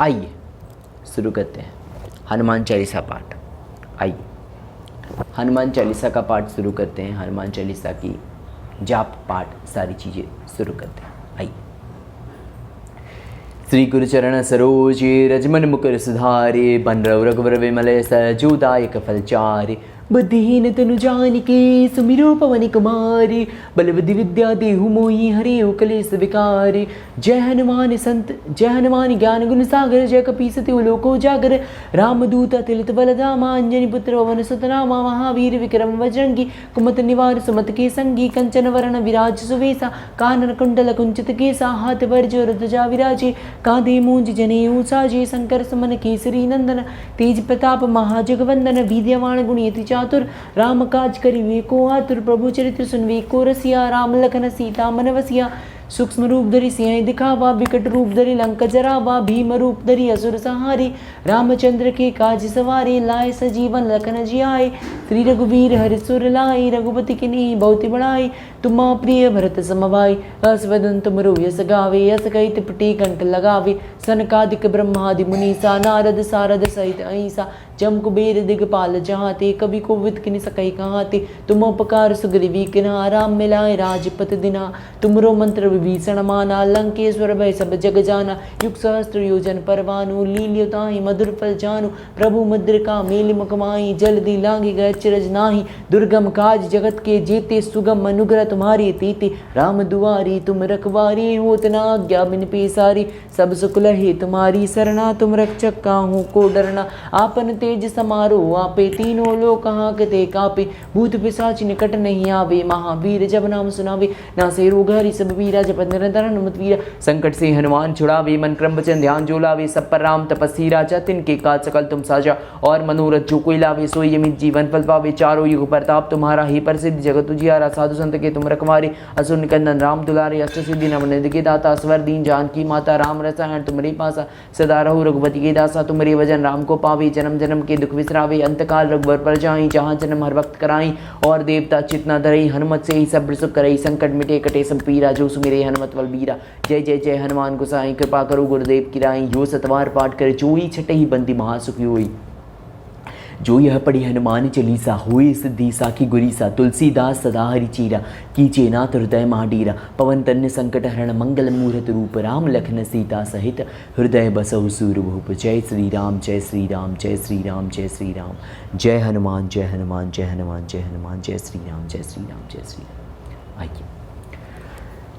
आइए शुरू करते हैं हनुमान चालीसा पाठ। आइए हनुमान चालीसा का पाठ शुरू करते हैं। हनुमान चालीसा की जाप पाठ सारी चीज़ें शुरू करते हैं। आइए। श्री गुरु चरण सरोजे रजमन मुकुर सुधारे बन रघुवर विमल सजोदायक फलचारे बुद्धिहीन तनु जानिके सुमिरो पवन कुमारी बल बुद्धि विद्या देहु मोहि हरे कलेश विकारी। जय हनुमान संत जय हनुमान ज्ञान गुण सागर जय कपीसति लोको उजागर रामदूत अतिलित बलधामा अंजनी पुत्र पवन सुत नामा महावीर विक्रम बजरंगी कुमत निवार सुमत के संगी कंचन वरण विराज सुवेसा कानन कुंडल कुंचित केसा हाथ वर्ज ध्वजा विराजे कांधे मूंज जनेऊ साजे शंकर सुमन केसरी नंदन तेज प्रताप महाजगवंदन विद्यवान गुणयति चातुर राम काज करिवे को आतुर प्रभु चरित्र सुनवे को रसिया राम लखन सीता मन वसिया सूक्ष्म रूप धरि सिंह दिखावा विकट रूप धरि लंक जरावा भीम रूप धरि असुर संहारे रामचंद्र के काज सवारे लाए सजीवन लखन जियाए श्री रघुवीर हरि सुर लाए रघुपति किन्हीं बहुत बड़ाई तुम प्रिय भरत समभाई असवदन तुम यस गावे यस कहित पटी कंठ लगावे सनकादिक ब्रह्मादि मुनीसा नारद सारद सहित अहिसा जम कुबेर दिगपाल जहाते कवि को विद किन सकई कहाते तुम उपकार सुग्रीवी किन्हा राम मिलाए राजपत दिना तुमरो मंत्र विभीषण माना लंकेश्वर भय सब जग जाना युग सहस्त्र योजन परवानु लील्योताहि मधुर फल जानु प्रभु मुद्रिका मेलि मुखमाही जल्दी लांघि गए चिरज नाही दुर्गम काज जगत के जेते सुगम अनुग्रह तुम्हारी तेते राम दुआरी तुम रखवारी होत न आज्ञा बिन पेसारी सब सुख लहे तुम्हारी सरना तुम रक्षक काहू को डरना आपन तेज समारो आपे तीनों लोक हांकते कापे भूत पिशाच निकट नहीं आवे महावीर जब नाम सुनावे नासे रोग हरि सब वीरा जपत निरंतर हनुमत वीरा संकट से हनुमान छुड़ावे मन क्रम वचन ध्यान जो लावे सब पर राम तपस्वी राजा तिनके काज सकल तुम साजा और मनोरथ जो कोई लावे सोई अमित जीवन फल पावे चारों युग प्रताप तुम्हारा ही प्रसिद्ध जगत उजियारा साधु संत के तुम रखवारे असुर निकंदन राम दुलारे अष्ट सिद्धि नवनिधि के दाता स्वर दीन जानकी माता राम रसायन तुम्हारे पासा सदा रहो रघुपति के दासा तुम्हारे वजन राम को पावे जन्म जन्म के दुख विसरावे अंतकाल रघुवर पर जाई जहाँ जन्म हर वक्त कराई और देवता चितना धरई हनुमत से ही सब सुख करई संकट मिटे कटे सब पीरा जो सुमिरे हनुमत बलबीरा। जय जय जय हनुमान गोसाई कृपा करो गुरुदेव की राई यो सतवार पाठ कर चोई छटही बंदी महासुखी होई जो यह पढ़ी हनुमान चालीसा हुए सिद्धि साखी गुरीसा तुलसीदास सदा हरि चीरा कीचे नाथ हृदय महाडीरा पवन तन्य संकट हरण मंगल मूर्त रूप राम लखन सीता सहित हृदय बसहु सूरभूप। जय श्री राम जय श्री राम जय श्री राम जय श्री राम जय हनुमान जय हनुमान जय हनुमान जय हनुमान जय श्री राम जय श्री राम जय श्री राम। आइए।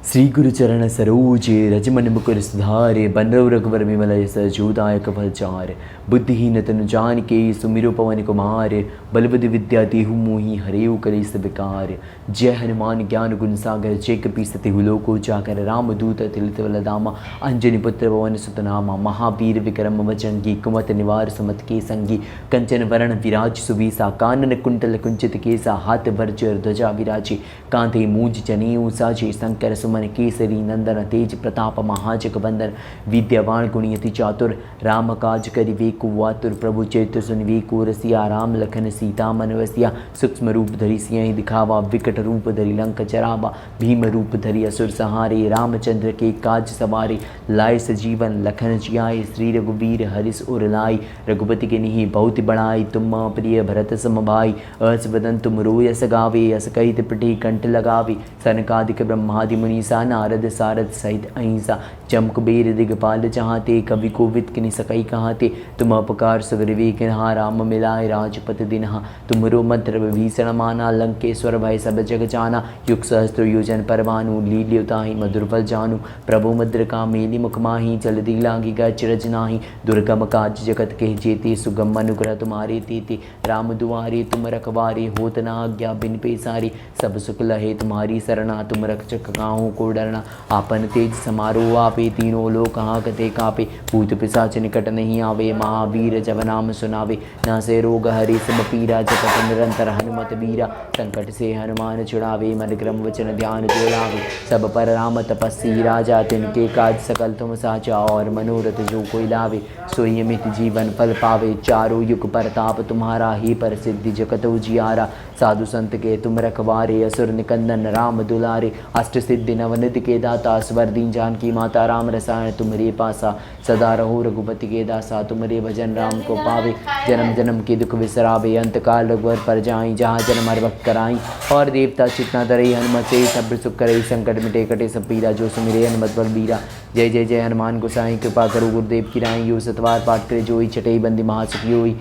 श्री गुरु चरण सरोजे रजमन मुकुर सुधारे बन रघुवर विमल सजोदायक फलचारे बुद्धिहीन तनु जानिके सुमिरो पवन कुमार बल बुद्धि विद्या देहु मोहि हरेउ कलेश विकार। जय हनुमान ज्ञान गुण सागर जय कपीसति लोको उजागर रामदूत अतिलित बलधामा अंजनी पुत्र पवन सुत नामा महावीर विक्रम बजरंगी कुमत निवार सुमत के संगी कंचन वरण विराज सुवीसा कानन कुंडल कुंचित केसा हाथ वर्ज ध्वजा विराजे कांधे मूंज जनेऊ साजे शंकर सुमन केसरी नंदन तेज प्रताप महाजग बंदन विद्यावान गुणयति चातुर राम काज करिवे को आतुर प्रभु चरित्र सुनवे को रसिया राम लखन सीता मन वसिया सूक्ष्म रूप धरि सिंह दिखावा विकट रूप धरि लंक जरावा भीम रूप धरि असुर संहारे रामचंद्र के काज सवारे लाए सजीवन लखन जियाए श्री रघुवीर हरिस उर लाई रघुपति के निहि बहुत बड़ाई तुम प्रिय भरत समभाई अस वदन तुम रोयस गावे अस कहित पिठी कंठ लगावे सनकादिक ब्रह्मादि मुनीसा नारद सारद सहित अहिंसा जम कुबेर दिगपाल चाहते कवि को विद किन सकई कहाते तुम अपकार सुग्रीवी किन्हा राम मिलाए राजपत दिनहा तुमरो मंत्र विभीषण माना लंकेश्वर भय सब जग जाना युग सहस्त्र योजन परवानु लील्योताहि मधुर फल जानु प्रभु मुद्रिका मेलि मुख माही जल्दी लांघि गए चिरज नाही दुर्गम काज जगत के जेते सुगम अनुग्रह तुम्हारे तेते राम दुआरे तुम रखवारे होत न आज्ञा बिन पेसारे सब सुख लहे तुम्हारी सरना तुम रक्षक काहू को डरना आपन तेज समारो आपे तीनों लोक हांकते कापे भूत पिशाच निकट नहीं आवे महावीर जब नाम सुनावे न से रोग हरि सब पीरा जपत निरंतर हनुमत बीरा संकट से हनुमान छुड़ावे मन क्रम वचन ध्यान जो लावे सब पर राम तपस्वी राजा तिनके काज सकल तुम साचा और मनोरथ जो कोई लावे सोई अमित जीवन फल पावे चारों युग परताप तुम्हारा ही प्रसिद्धि जगत उजियारा साधु संत के तुम रखवारे असुर निकंदन राम दुलारे अष्ट सिद्धि नवनिधि के दाता स्वर दीन जानकी माता राम रसायन तुम्हारे पासा सदा रहो रघुपति के दासा तुम्हारे भजन राम को पावे जन्म जन्म के दुख विसरावे अंत काल रघुवर पर जाई जहाँ जन्म हर वक्त कराई और देवता चितना तरई हनुमत से सब सुख करई संकट मिटे कटे सब पीरा जो सुमिरे हनुमत बलबीरा जय जय जय हनुमान गोसाई कृपा करो गुरुदेव की राई यो सतवार पाठ करे जोई छठई बंदी महासुखी होई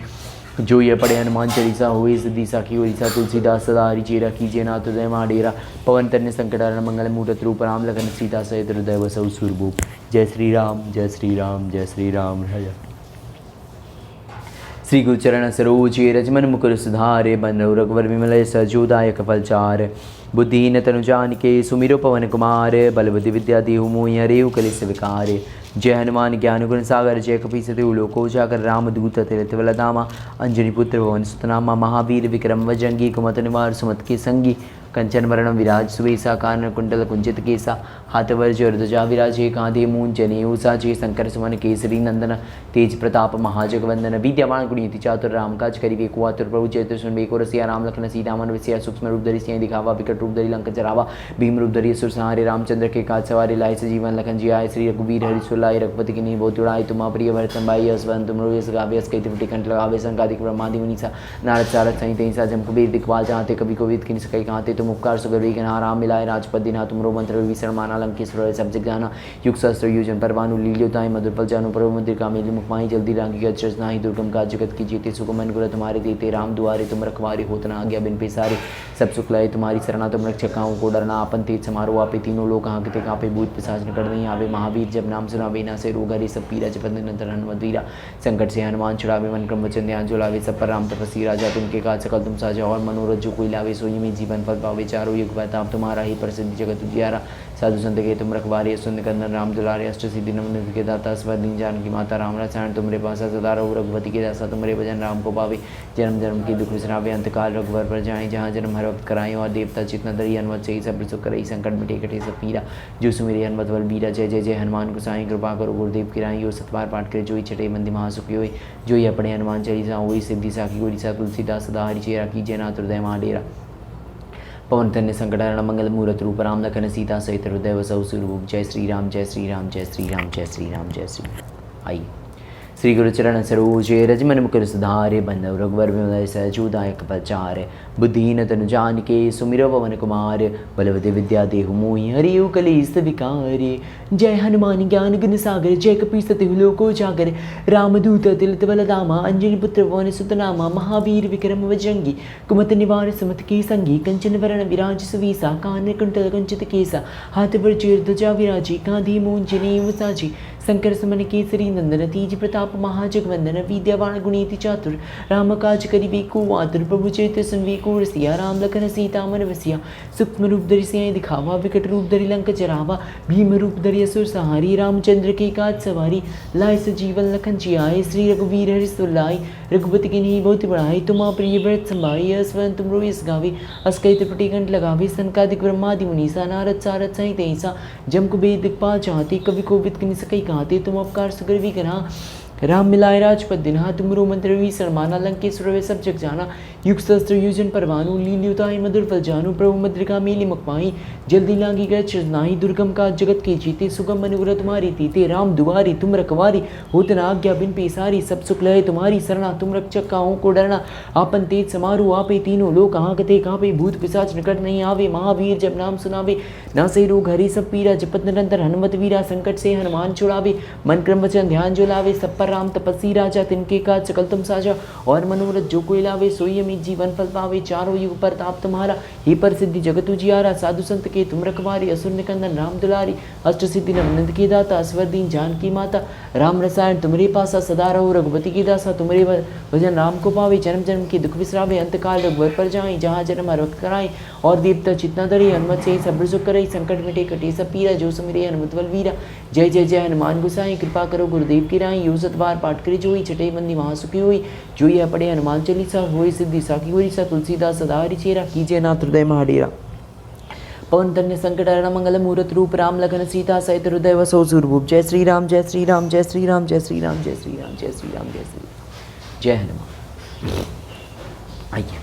जो ये पढ़े हनुमान चालीसा हुई सिद्धि साखी उड़ीसा तुलसीदास सदा हरिचेरा कीजिए नाथ हृदय महाडेरा पवन तन्य संकटारण मंगल मूर्त रूप राम लखन सीता सहित हृदय वसौ सुरभूप जय श्री राम जय श्री राम जय श्री राम जय श्री गुरुचरण सरोज रजमन मुकुर सुधारे बंधु रघुवर विमल सजोदायक फलचार बुद्धिहीन तनु जानिके सुमिरो पवन कुमार बल बुद्धि विद्या देहु मोहि हरेहु कलेस विकार जय हनुमान ज्ञान गुण सागर जय कपीसति लोको जाकर राम दूत तिरथ बलधामा अंजनी पुत्र भवन सुतनामा महावीर विक्रम वजंगी कुमत निवार सुमत के संगी कंचन वरण विराज सुवेसा कानन कुंडल कुंजित केसा हाथवर ध्वजा विराजे कांधे मूंज जनेऊ साजे शंकर सुमन केसरी नंदन तेज प्रताप महाजगवंदन विद्यावान गुणिति चातुर राम काज करिवे को आतुर प्रभु चैत्र सुन बेको रसिया राम लखन सीता मन विषया सूक्ष्म रूप धरि सिंह दिखावा विकट रूप धरि लंक जरावा भीम रूप धरि असुर संहारे रामचंद्र के काज सवारे लाए सजीवन लखन जी आए श्री रघुवीर हरि सुलाय रघुपति की नी बहुत उड़ाई तुम प्रिय भरतम भाई असवन तुम रोयस गावे अस कई टिकट कंठ लगावे संकादिक ब्रह्मादि मुनीसा नारद सारद सहित ऐसा जम कुबेर दिखवाल चाहते कभी कोविद किन सकै कहते तुम उपकार सुगरी के नाराम मिलाए राजपद दिना तुमरो मंत्र विसरण माना लंकेश्वर सब जग जाना युग सहस्त्र योजन परवानु लील्योताय मधुर पल जानु प्रभु मंदिर का मेली मुखमाही जल्दी रांगी की अचरज नाही दुर्गम का जगत की जीते सुगमन गुर तुम्हारे देते राम दुआरे तुम रखवारे होत न आज्ञा बिन पेसारे सब सुख लय तुम्हारी शरणा तुम रक्षकाओं को डरना आपन तेज समारोह आपे तीनों लोग हाँकते कापे भूत पिशाच निकट नहीं आवे महावीर जब नाम सुनावे ना से रोग हरे सब पीरा जपत निरंतर हनुमत वीरा संकट से हनुमान छुड़ावे मन क्रम वचन ध्यान जुलावे सब पर राम तपस्वी राजा तुमके काज सकल तुम साजा और मनोरथ जो कोई लावे सोई में जीवन फल पावे चारों युग बताप तुम्हारा ही प्रसिद्ध जगत उजियारा साधु संत के तुम रखवारे सुन कंदन राम दुलारे अष्ट सिद्धि नवनिधि के दाता स्वर दीन जानकी माता राम रसायन तुमरे पासा सदा रहो रघुपति के दासा तुमरे भजन राम को पावे जन्म जन्म के दुख विसरावे अंत काल रघुवर पर जाए जहाँ जन्म हर वक्त कराएं और देवता चितना दरी हनुमत से सब सुख करई संकट मिटे कटे सब पीरा जो सुमेरे हनुमत बल बीरा जय जय जय हनुमान गोसाई कृपा करो गुरुदेव की राई और सतवार पाठ करे जोई छठे बंदी महासुखी होई जो ये पढ़े हनुमान चालीसा हुई सिद्धि साखी गोरीसा तुलसीदास सदा हरिचेरा कीजिए नाथ हृदय महाडेरा पवन तन्य संकटारण मंगल मूर्त रूप राम लखन सीता सहित हृदय वसौ सुरभूप जय श्री राम जय श्री राम जय श्री राम जय श्री राम जय श्री राम। आइए श्री गुरुचरण सरोज रजमन मुकुर सुधारे बंधव रघुवर विमल सहजोदायक फलचार बुद्धिहीन तनु जानिके सुमिरो पवन कुमार बलवति विद्या देहु मोहि हरिहु कलेस विकार जय हनुमान ज्ञान गुण सागर जय कपीसति लोको जागर रामदूत तिलत बलधामा अंजनी पुत्र पवन सुत नामा महावीर विक्रम वजंगी कुमत निवार सुमत के संगी कंचन वरण विराज सुवीसा कान कुंडल कंचित केसा हाथ पर ध्वजा विराजी कांधे मूंज जनेऊ साजी शंकर सुमन केसरी नंदन तेज प्रताप महाजगवंदन विद्यावान गुणिति चातुर राम काज करिबे को आतुर प्रभु चैत्र सुनवे को रसिया राम लखन सीता मन वसिया सूक्ष्म रूप धरि सिंह दिखावा विकट रूप धरि लंक जरावा भीम रूप धरि असुर संहारी रामचंद्र के काज सवारी लाए सजीवन लखन जियाए श्री रघुवीर हरि सुलाय रघुपति के नहीं बहुत बढ़ाई तुम प्रिय व्रत संभाई अस्वन तुम रोयस गावे अस कई त्रिपटी कंठ लगावे संकादिक ब्रह्मादि मुनीसा नारद सारद सहित ऐसा जम कुबेर दिक्पाल चाहते कवि कोविद किन सकई कहते तुम उपकार सुग्रीवी करा राम मिलाए राजपद दिना तुमरो मंत्र विसरण माना लंकेश्वर वे सब जग जाना युग सहस्त्र योजन परवानु लील्योताय मधुर फल जानु प्रभु मुद्रिका मेली मुखमाई जल्दी लागी गए चिरनाई दुर्गम का जगत के जीते सुगम मनुग्रह तुम्हारी तीते राम दुआरी तुम रखवारी होत न आज्ञा बिन पेसारी सब सुख लय तुम्हारी शरणा तुम रक्षक काहू को डरना आपन तेज समारू आपे तीनों लोग हाँकते कांपे भूत पिशाच निकट नहीं आवे महावीर जब नाम सुनावे ना से रोग हरि सब पीरा जपत निरंतर हनुमत वीरा संकट से हनुमान छुड़ावे मन क्रम वचन ध्यान जो लावे सब पर राम तपस्वी राजा तिनके का सकल तुम साजा और मनोरथ जो कोई लावे सोई अमित जीवन फल पावे चारों युग पर ताप तुम्हारा ही पर सिद्धि जगत उजियारा साधु संत के तुम रखवारी असुर निकंदन राम दुलारी अष्ट सिद्धि नवनिधि के दाता स्वर दीन जानकी माता राम रसायन तुमरे पासा सदा रहो रघुपति के दासा तुमरे भजन राम को पावे जन्म जन्म के दुख विसरावे अंत काल रघुवर पर जाए जहाँ जन्म हर वक्त कराए और देवता चितना धरे हनुमत से सब सुख करे संकट मिटे कटे सब पीरा जो सुमिरे हनुमत बल वीरा जय जय जय हनुमान गोसाई कृपा करो गुरुदेव की राई यो सतवार पाठ करे जोई छठे बंदी महासुखी हुई जो यह पढ़े हनुमान चालीसा हुई सिद्धि साखी हुई सा तुलसीदास सदा हरिचेरा कीजिए नाथ हृदय महाडेरा पवन तन्य संकट हरण मंगल मूर्त रूप राम लखन सीता सहित हृदय वसो सुरभूप जय श्री राम जय श्री राम जय श्री राम जय श्री राम जय श्री राम जय श्री राम जय श्री राम जय हनुमान। आइए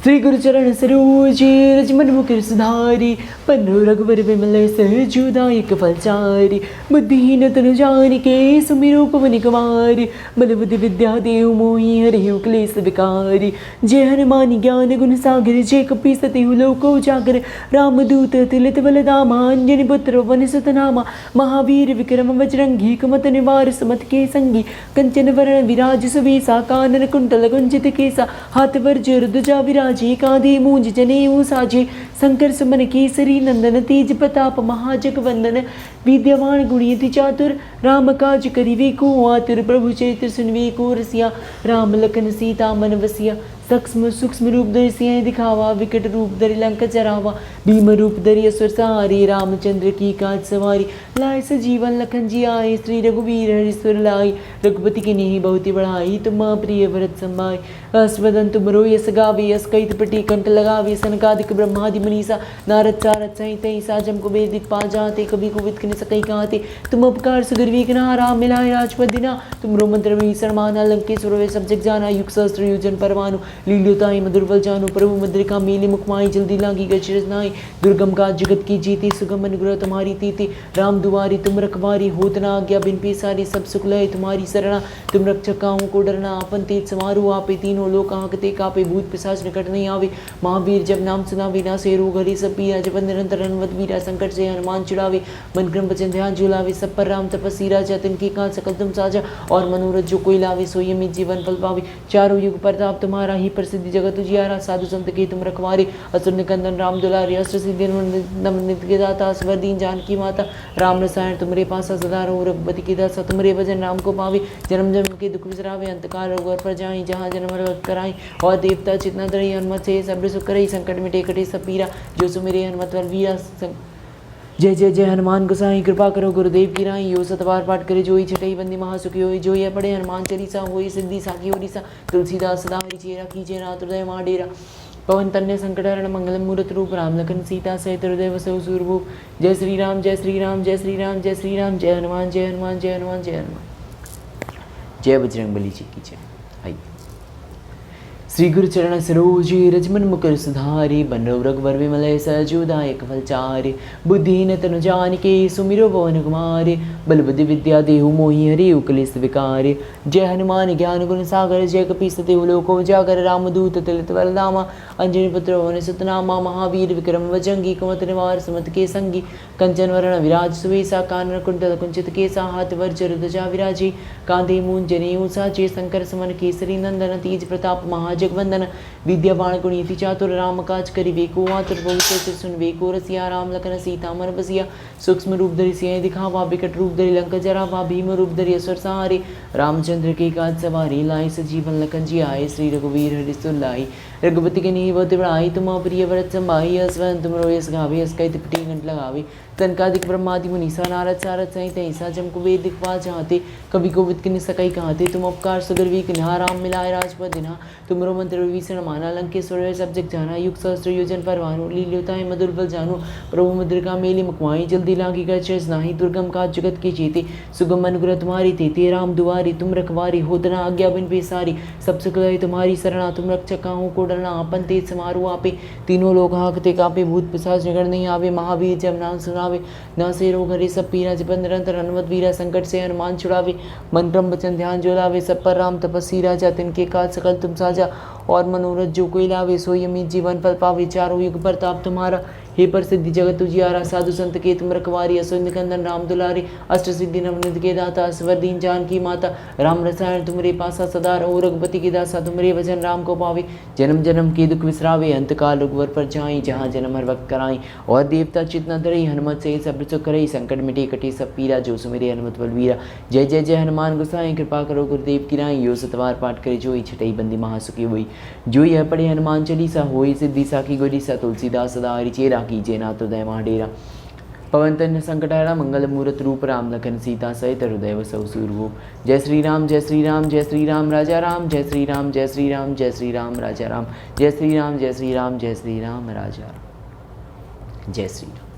श्री गुरु चरण सरोज रज मन मुकुर सुधारी बनो रघुवर विमल सहजोदायक फलचारी बुद्धिहीन तनु जानिके सुमिरो पवन कुमारी बल बुद्धि विद्या देव मोहि हरिहु क्लेश विकारी जय हनुमान ज्ञान गुण सागर जय कपीस तिहु लोको उजागर रामदूत तुलित बलधामा अंजनी पुत्र वन सुत नामा महावीर विक्रम बजरंगी कुमत निवार सुमत के संगी कंचन वरण विराज सुवेसा कानन कुंडल कुंजित केसा हाथ वर्ज ध्वजा विराजे कांधे मूंज जनेऊ साजे शंकर सुमन केसरी नंदन तेज प्रताप महाजगवंदन विद्यावान गुणियति चातुर राम काज करिवे को आतुर प्रभु चरित्र सुनवे को रसिया राम लखन सीता मन बसिया सूक्ष्म सूक्ष्म रूप धरि सिंह दिखावा विकट रूप धरि लंक जरावा भीम रूप धरि असुर सहारे रामचंद्र की काज सवारी लाए सजीवन लखन जी आए श्री रघुवीर हरि सुर लाई रघुपति की नेहि बहुत बढ़ाई तुम प्रिय भरत समाई अस्वदन तुम रो यस गावे यस कहित पटी कंठ लगावे सनकादिक ब्रह्मादि मुनीसा नारद सारद सहित ऐसा जम को वेद दिक्पाल जाते कभी को विद सकई कहते तुम उपकार सुग्रीवी के राम मिलाए राजपद दिना तुम रो मंत्र में शर्माना लंकेश्वर वे सब जग जाना युग सहस्त्र योजन परमानु लील्योताई मधुर बल जानु प्रभु मुद्रिका मेली मुखमाई जल्दी लागी गचिरस नाई दुर्गम का जगत की जीती सुगम अनुग्रह तुम्हारी तीती राम दुआरी तुम रखवारी होत ना आज्ञा बिन पेसारी सब सुख लय तुम्हारी शरणा तुम रक्षक काहू को डरना अपन तेज समारू आपे तीनों लोक आंकते कापे भूत पिशाच निकट नहीं आवे महावीर जब नाम सुनावे ना से रोग हरि सब पीरा जब निरंतर हनुमत वीरा संकट से हनुमान छुड़ावे मन क्रम वचन ध्यान झुलावे सब पर राम तपस्वी राजा तिनके काज सकल तुम साजा और मनोरथ जो कोई लावे सोई अमित जीवन फल पावे चारों युग प्रताप तुम्हारा ही प्रसिद्धि जगत उजियारा साधु संत के तुम रखवारे असुर निकंदन राम दुलारी अस्त्र सिद्धि नमनित के दाता स्वर दीन जानकी माता राम रसायन तुमरे पासा सदा रहो रघुपति की दासा तुमरे भजन राम को पावे जन्म जन्म के दुख बिसरावे अंतकाल रघुवर पर जाई जहाँ जन्म रघुवर कराई और देवता चितना धरई हनुमत से सब सुख करई संकट मिटे कटे सब पीरा जो सुमेरे हनुमत वर वीरा जय जय जय हनुमान गोसाई कृपा करो गुरुदेव की राई यो सतवार पाठ करे जोई छठई बंदी महासुखी होई जो ये पढ़े हनुमान चालीसा होई सिद्धि साखी होरीसा तुलसीदास सदा हरि चेरा कीजे नाथ हृदय मां डेरा पवन तन्य संकटहरण मंगलम मूर्त रूप राम लखन सीता सहित हृदय वसौ सूरभूप जय श्री राम जय श्री राम जय श्री राम जय श्री राम जय हनुमान जय हनुमान जय हनुमान जय हनुमान जय बजरंगबली जी की जय। आइए श्री गुरु चरण सरोज रज मन मुकुर सुधारे बनो रघुवर विमल सहजोदायक फलचारे बुद्धिहीन तनु जानिके सुमिरो पवन कुमारे बल बुद्धि विद्या देहु मोहि हरिहु क्लेश विकारे जय हनुमान ज्ञान गुण सागर जय कपीस तिहु लोको उजागर रामदूत तुलित बलधामा अंजनी पुत्र वन सुत नामा महावीर विक्रम बजरंगी कुमत निवार सुमत के संगी कंचन वरण विराज सुवेसा कानन कुंडल कुंचित केसा हाथ वर्ज ध्वजा विराजे कांधे मूंज जनेऊ साजे शंकर सुमन केसरी नंदन तेज प्रताप महाजगवंदन विद्यावान गुणियति चातुर राम काज करिवे को आतुर बहु चरित्र सुनवे को रसिया राम लखन सीता मन बसिया सूक्ष्म रूप धरि सिंह दिखावा विकट रूप धरि लंक जरावा भीम रूप धरि असुर सहारे रामचंद्र के काज सवारे लाए सजीवन लखन जी आए श्री रघुवीर हरि सुर लाई रघुपति के नहीं बहुत बढ़ाई तुम प्रिय व्रत संभाई अस्वन तुम रोयस गावे अस कई तिपटी घंट लगावे तनकादिक ब्रह्मादि मुनीसा नारद सारद सहित ऐसा जम को वेद दिखपाल चाहते कभी को विद किन सकई कहते तुम उपकार सुग्रीवी किन्हा राम मिलाए राजपद दिना तुम रो मंत्र विभीषण माना लंकेश्वर सब जग जाना युग सहस्त्र योजन परवानु लील्योताय मधुर बल जानु प्रभु मुद्रिका मेली मुखमाई जल्दी लागी गचेस नाही दुर्गम का जगत के जीते सुगम अनुग्रह तुम्हारी तेते राम दुआरी तुम रखवारी होदना आज्ञा बिन पेसारी सब सुख लय तुम्हारी शरणा तुम रक्षक काहू को डरना अपन तेज समारू आपे तीनों लोग हाकते कापे भूत पिशाच निकट नहीं आवे महावीर जब नाम सुनावे न से रोग हरे सब पीरा जप निरंतर हनुमत वीरा संकट से हनुमान छुड़ावे मन क्रम वचन ध्यान जोलावे सब पर राम तपस्वी राजा तिनके काज सकल तुम साजा और मनोरथ जो कोई लावे सोई अमित जीवन फल पावे चारों युग प्रताप तुम्हारा हे प्रसिद्धि जगत उजियारा साधु संत के तुम रखवारी असुर निकंदन राम दुलारी अष्ट सिद्धि नवनिध के दाता स्वर दीन जानकी माता राम रसायन तुमरे पासा सदा रहो रघुपति की दासा तुमरे भजन राम को पावे जन्म जन्म के दुख विसरावे अंतकाल रघुवर पर जाई जहाँ जन्म हर वक्त कराई और देवता चित न धरई हनुमत से सब सुख करई संकट मिटे कटे सब पीरा जो सुमेरे हनुमत बलवीरा जय जय जय हनुमान गोसाई कृपा करो गुरुदेव की राई यो सतवार पाठ करे जोई छठई बंदी महासुखी हुई जो यह पढ़े हनुमान चालीसा होई सिद्धि साखी गोरीसा तुलसीदास सदा हरि चेरा कीजे नाथ हृदय मां डेरा पवन तन्य संकटहरा मंगल मूर्त रूप राम लखन सीता सहित हृदय वसौ सूरभूप जय श्री राम जय श्री राम जय श्री राम राजा राम जय श्री राम जय श्री राम जय श्री राम राजा राम जय श्री राम जय श्री राम जय श्री राम राजा राम जय श्री राम।